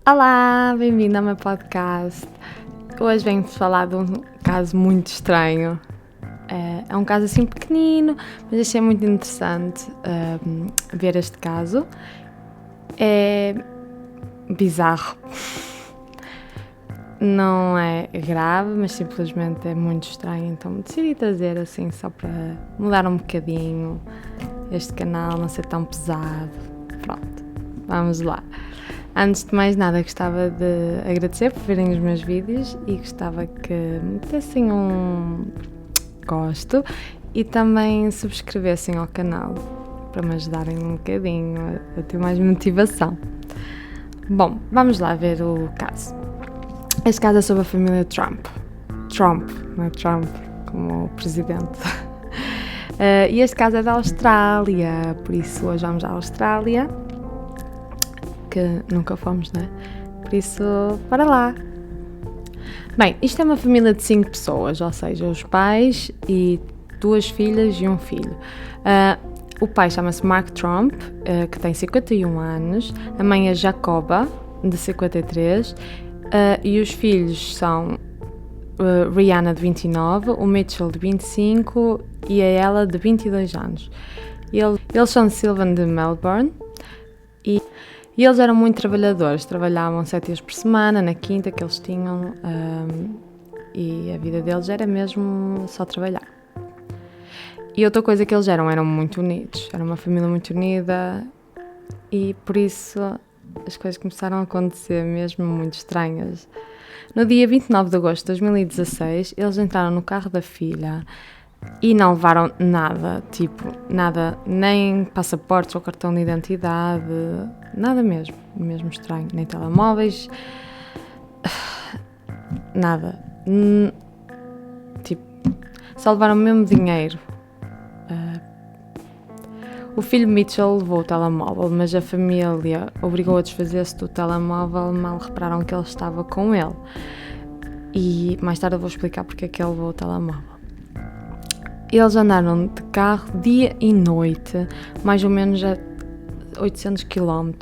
Olá, bem-vindo ao meu podcast. Hoje venho-vos falar de um caso muito estranho. É um caso assim pequenino, mas achei muito interessante ver este caso. É bizarro. Não é grave, mas simplesmente é muito estranho. Então decidi trazer assim só para mudar um bocadinho este canal, não ser tão pesado. Pronto, vamos lá. Antes de mais nada, gostava de agradecer por verem os meus vídeos e gostava que metessem um gosto e também subscrevessem ao canal para me ajudarem um bocadinho a ter mais motivação. Bom, vamos lá ver o caso. Este caso é sobre a família Trump. Trump, não é Trump, como o presidente. E este caso é da Austrália, por isso hoje vamos à Austrália. Que nunca fomos, não é? Por isso, para lá. Bem, isto é uma família de 5 pessoas, ou seja, os pais e 2 filhas e um filho. O pai chama-se Mark Trump, que tem 51 anos, a mãe é Jacoba, de 53, e os filhos são Rihanna, de 29, o Mitchell, de 25 e a Ella, de 22 anos. Eles são de Sylvan, de Melbourne, e eles eram muito trabalhadores, trabalhavam 7 dias por semana, na quinta que eles tinham, e a vida deles era mesmo só trabalhar. E outra coisa que eles eram muito unidos, era uma família muito unida, e por isso as coisas começaram a acontecer mesmo muito estranhas. No dia 29 de agosto de 2016, eles entraram no carro da filha e não levaram nada, nada, nem passaportes ou cartão de identidade, nada mesmo estranho, nem telemóveis, nada, só levaram mesmo dinheiro. O filho Mitchell levou o telemóvel, mas a família obrigou a desfazer-se do telemóvel, mal repararam que ele estava com ele. E mais tarde eu vou explicar porque é que ele levou o telemóvel. Eles andaram de carro dia e noite, mais ou menos a 800 km,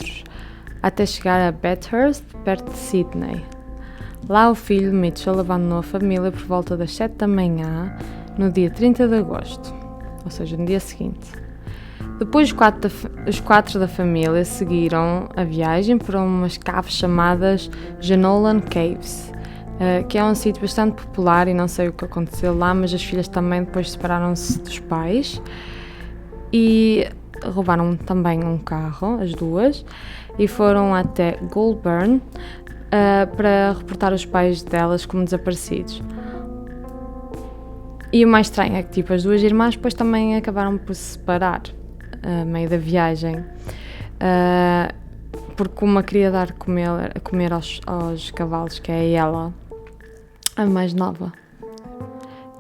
até chegar a Bathurst, perto de Sydney. Lá o filho Mitchell abandonou a família por volta das 7 da manhã, no dia 30 de agosto, ou seja, no dia seguinte. Depois os 4 da família seguiram a viagem para umas caves chamadas Jenolan Caves, que é um sítio bastante popular e não sei o que aconteceu lá, mas as filhas também depois separaram-se dos pais e roubaram também um carro, as duas, e foram até Goulburn para reportar os pais delas como desaparecidos. E o mais estranho é que as 2 irmãs depois também acabaram por se separar a meio da viagem, porque uma queria dar a comer aos cavalos, que é ela, a mais nova.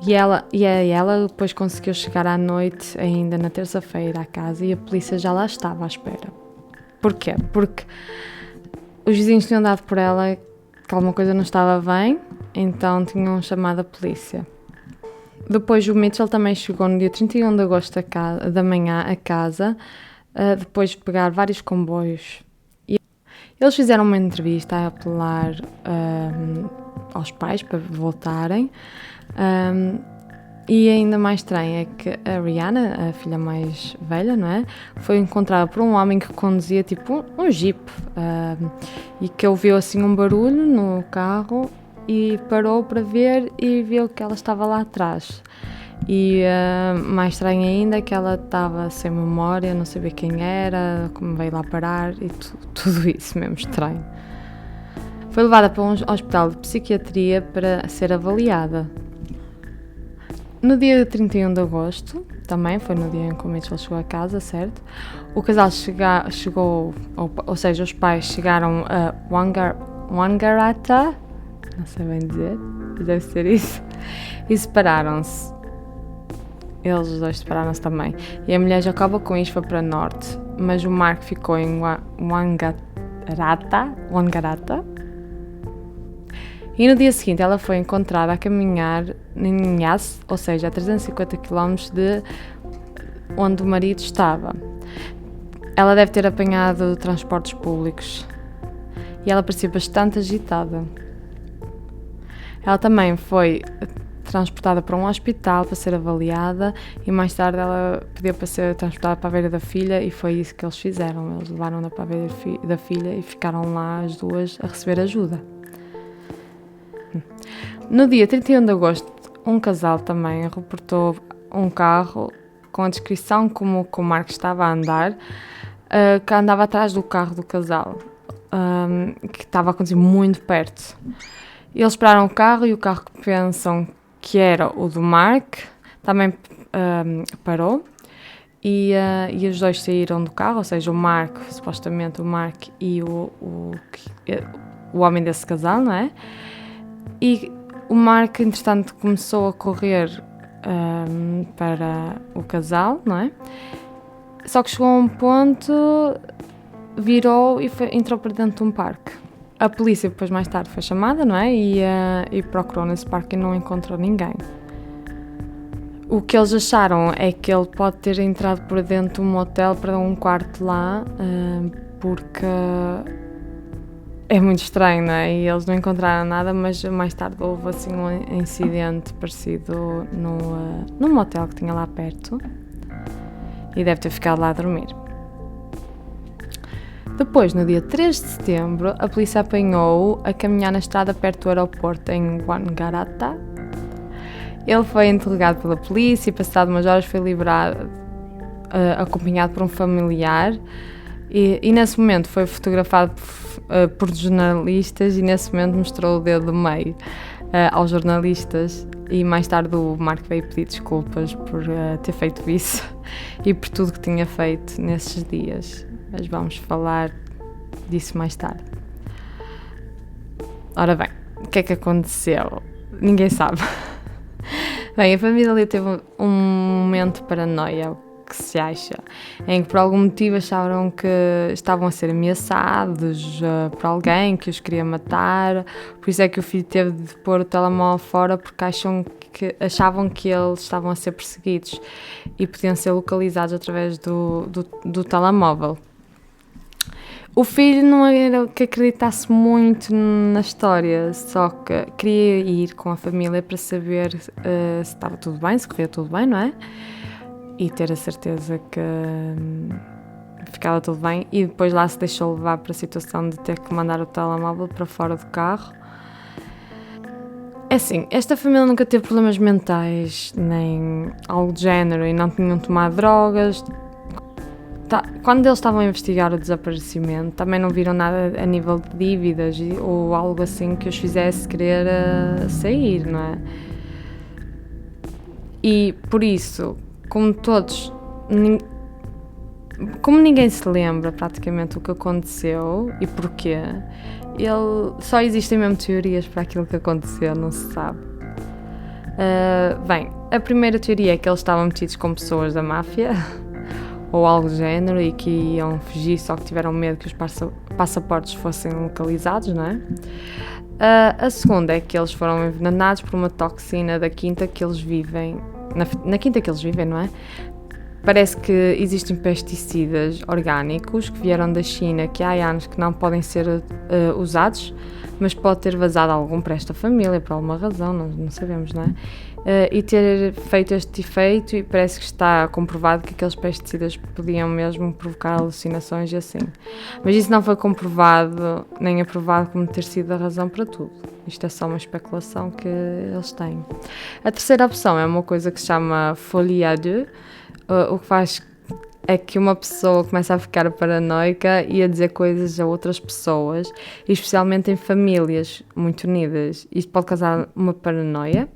E ela depois conseguiu chegar à noite, ainda na terça-feira, à casa, e a polícia já lá estava à espera. Porquê? Porque os vizinhos tinham dado por ela que alguma coisa não estava bem, então tinham chamado a polícia. Depois o Mitchell também chegou no dia 31 de agosto da manhã a casa, depois de pegar vários comboios. E eles fizeram uma entrevista a apelar aos pais para voltarem. E ainda mais estranho é que a Rihanna, a filha mais velha, não é? Foi encontrada por um homem que conduzia um jeep e que ouviu assim um barulho no carro e parou para ver e viu que ela estava lá atrás. E mais estranho ainda é que ela estava sem memória, não sabia quem era, como veio lá parar e tudo isso mesmo estranho. Foi levada para um hospital de psiquiatria para ser avaliada. No dia 31 de agosto, também foi no dia em que o Mitchell chegou a casa, certo? O casal chegou, ou seja, os pais chegaram a Wangaratta, não sei bem dizer, mas deve ser isso, e separaram-se. Eles os dois separaram-se também. E a mulher Jacoba com isso foi para norte, mas o Mark ficou em Wangaratta. E no dia seguinte ela foi encontrada a caminhar em Nhas, ou seja, a 350 km de onde o marido estava. Ela deve ter apanhado transportes públicos. e ela parecia bastante agitada. Ela também foi transportada para um hospital para ser avaliada e mais tarde ela pediu para ser transportada para a beira da filha e foi isso que eles fizeram. Eles levaram-na para a beira da filha e ficaram lá as duas a receber ajuda. No dia 31 de agosto, um casal também reportou um carro com a descrição como que o Mark estava a andar, que andava atrás do carro do casal, que estava a conduzir muito perto. Eles esperaram o carro e o carro que pensam que era o do Mark também parou e os dois saíram do carro, ou seja, supostamente o Mark e o homem desse casal, não é? E o Mark, entretanto, começou a correr para o casal, não é? Só que chegou a um ponto, virou e entrou para dentro de um parque. A polícia depois mais tarde foi chamada, não é? E procurou nesse parque e não encontrou ninguém. O que eles acharam é que ele pode ter entrado por dentro de um motel para um quarto lá, porque é muito estranho, não é? E eles não encontraram nada, mas mais tarde houve assim um incidente parecido num motel que tinha lá perto e deve ter ficado lá a dormir. Depois, no dia 3 de setembro, a polícia apanhou-o a caminhar na estrada perto do aeroporto em Wangaratta. Ele foi interrogado pela polícia e, passado umas horas, foi liberado, acompanhado por um familiar. E nesse momento foi fotografado por jornalistas e nesse momento mostrou o dedo do meio aos jornalistas e mais tarde o Mark veio pedir desculpas por ter feito isso e por tudo que tinha feito nesses dias. Mas vamos falar disso mais tarde. Ora bem, o que é que aconteceu? Ninguém sabe. Bem, a família teve um momento de paranoia, que se acha, em que por algum motivo acharam que estavam a ser ameaçados por alguém que os queria matar, por isso é que o filho teve de pôr o telemóvel fora porque achavam que eles estavam a ser perseguidos e podiam ser localizados através do telemóvel. O filho não era que acreditasse muito na história, só que queria ir com a família para saber se estava tudo bem, se corria tudo bem, não é? E ter a certeza que ficava tudo bem. E depois lá se deixou levar para a situação de ter que mandar o telemóvel para fora do carro. É assim, esta família nunca teve problemas mentais, nem algo do género, e não tinham tomado drogas. Quando eles estavam a investigar o desaparecimento, também não viram nada a nível de dívidas ou algo assim que os fizesse querer sair, não é? E por isso, como ninguém se lembra praticamente o que aconteceu e porquê, só existem mesmo teorias para aquilo que aconteceu, não se sabe. Bem, a primeira teoria é que eles estavam metidos com pessoas da máfia ou algo do género e que iam fugir, só que tiveram medo que os passaportes fossem localizados, não é? A segunda é que eles foram envenenados por uma toxina da quinta que eles vivem, na quinta que eles vivem, não é? Parece que existem pesticidas orgânicos que vieram da China que há anos que não podem ser usados, mas pode ter vazado algum para esta família, por alguma razão, não sabemos, não é? E ter feito este efeito, e parece que está comprovado que aqueles pesticidas podiam mesmo provocar alucinações e assim. Mas isso não foi comprovado, nem aprovado como ter sido a razão para tudo. Isto é só uma especulação que eles têm. A terceira opção é uma coisa que se chama folie à deux, o que faz é que uma pessoa começa a ficar paranoica e a dizer coisas a outras pessoas, e especialmente em famílias muito unidas. Isto pode causar uma paranoia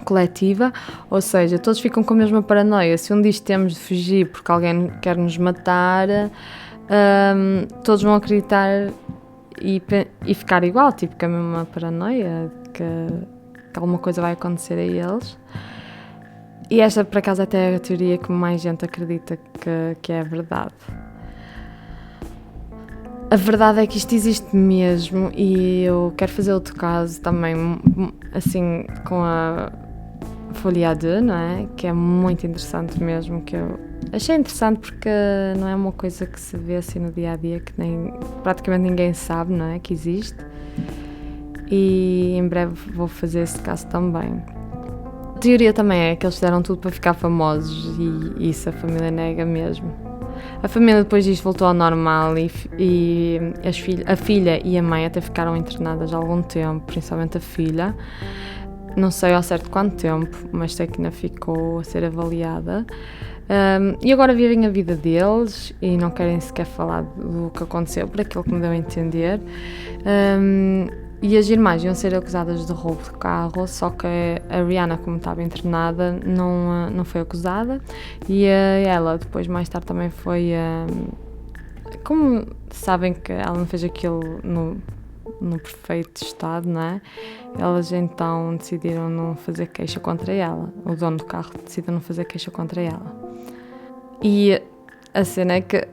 coletiva, ou seja, todos ficam com a mesma paranoia. Se um diz que temos de fugir porque alguém quer nos matar, todos vão acreditar e ficar igual, tipo, com a mesma paranoia, que alguma coisa vai acontecer a eles. E esta, por acaso, até é a teoria que mais gente acredita que é a verdade. A verdade é que isto existe mesmo, e eu quero fazer outro caso também, assim, com a folie à deux, não é? Que é muito interessante mesmo, que eu Achei interessante porque não é uma coisa que se vê assim no dia-a-dia, que praticamente ninguém sabe, não é, que existe. E em breve vou fazer esse caso também. A teoria também é que eles fizeram tudo para ficar famosos e isso a família nega mesmo. A família depois disto voltou ao normal e a filha e a mãe até ficaram internadas há algum tempo, principalmente a filha. Não sei ao certo quanto tempo, mas sei que ainda ficou a ser avaliada. E agora vivem a vida deles e não querem sequer falar do que aconteceu, por aquilo que me deu a entender. E as irmãs iam ser acusadas de roubo de carro, só que a Rihanna, como estava internada, não foi acusada. E ela, depois, mais tarde, também foi... como sabem que ela não fez aquilo no perfeito estado, não é? Elas então decidiram não fazer queixa contra ela. O dono do carro decidiu não fazer queixa contra ela. E a cena é que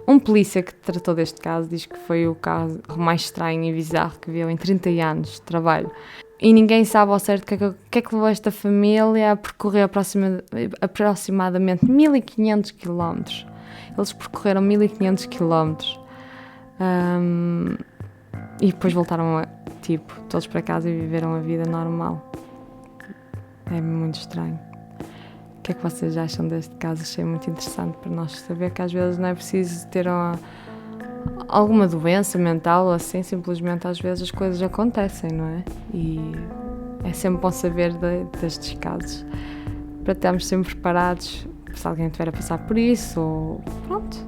um polícia que tratou deste caso diz que foi o caso mais estranho e bizarro que viu em 30 anos de trabalho. E ninguém sabe ao certo o que é que levou esta família a percorrer aproximadamente 1500 km. Eles percorreram 1500 km. E depois voltaram todos para casa e viveram a vida normal. É muito estranho. O que é que vocês acham deste caso? Achei muito interessante para nós saber que às vezes não é preciso ter alguma doença mental ou assim, simplesmente às vezes as coisas acontecem, não é? E é sempre bom saber destes casos, para estarmos sempre preparados se alguém estiver a passar por isso, ou pronto.